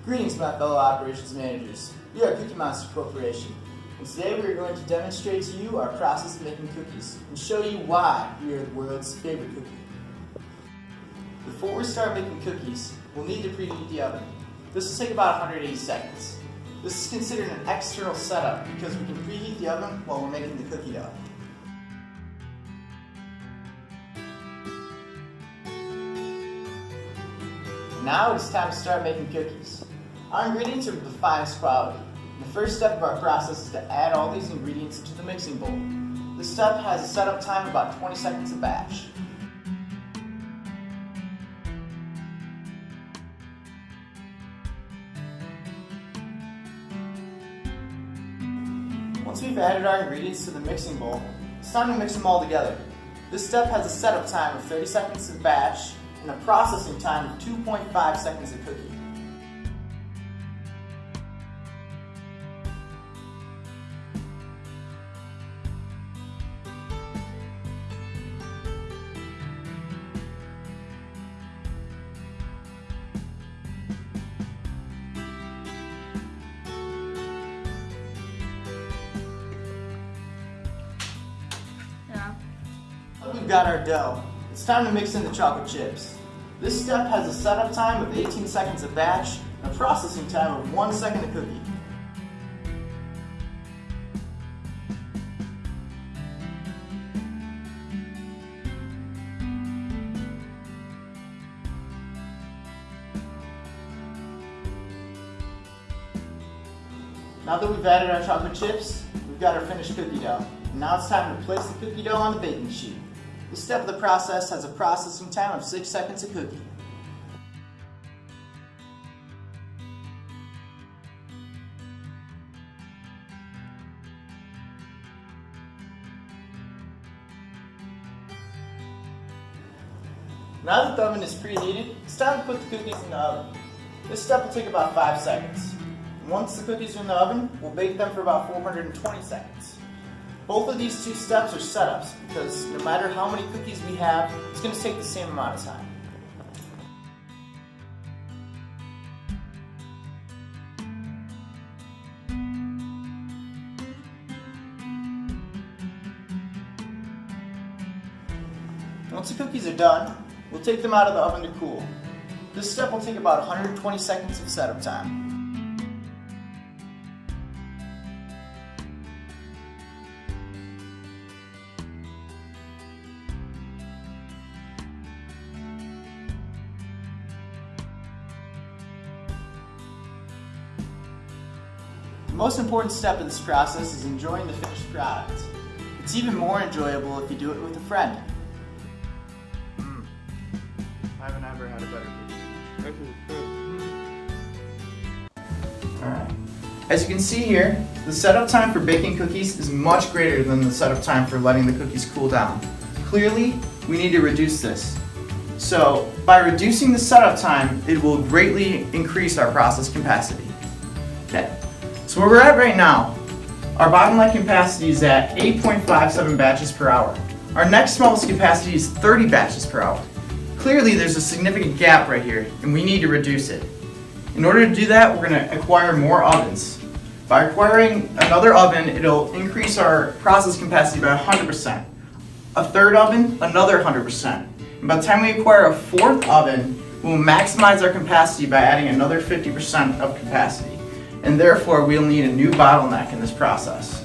Greetings, my fellow operations managers. We are Cookie Monster Corporation, and today we are going to demonstrate to you our process of making cookies and show you why we are the world's favorite cookie. Before we start making cookies, we'll need to preheat the oven. This will take about 180 seconds. This is considered an external setup because we can preheat the oven while we're making the cookie dough. Now it's time to start making cookies. Our ingredients are of the finest quality. The first step of our process is to add all these ingredients into the mixing bowl. This step has a setup time of about 20 seconds a batch. Once we've added our ingredients to the mixing bowl, it's time to mix them all together. This step has a setup time of 30 seconds a batch and a processing time of 2.5 seconds a cookie. We've got our dough. It's time to mix in the chocolate chips. This step has a setup time of 18 seconds a batch and a processing time of 1 second a cookie. Now that we've added our chocolate chips, we've got our finished cookie dough. And now it's time to place the cookie dough on the baking sheet. This step of the process has a processing time of 6 seconds a cookie. Now that the oven is preheated, it's time to put the cookies in the oven. This step will take about 5 seconds. And once the cookies are in the oven, we'll bake them for about 420 seconds. Both of these two steps are setups because no matter how many cookies we have, it's going to take the same amount of time. Once the cookies are done, we'll take them out of the oven to cool. This step will take about 120 seconds of setup time. The most important step in this process is enjoying the finished product. It's even more enjoyable if you do it with a friend. I haven't ever had a better cookie. Alright. As you can see here, the setup time for baking cookies is much greater than the setup time for letting the cookies cool down. Clearly, we need to reduce this. So, by reducing the setup time, it will greatly increase our process capacity. Okay. So where we're at right now, our bottleneck capacity is at 8.57 batches per hour. Our next smallest capacity is 30 batches per hour. Clearly there's a significant gap right here and we need to reduce it. In order to do that, we're going to acquire more ovens. By acquiring another oven, it'll increase our process capacity by 100%. A third oven, another 100%. And by the time we acquire a fourth oven, we'll maximize our capacity by adding another 50% of capacity. And therefore, we'll need a new bottleneck in this process.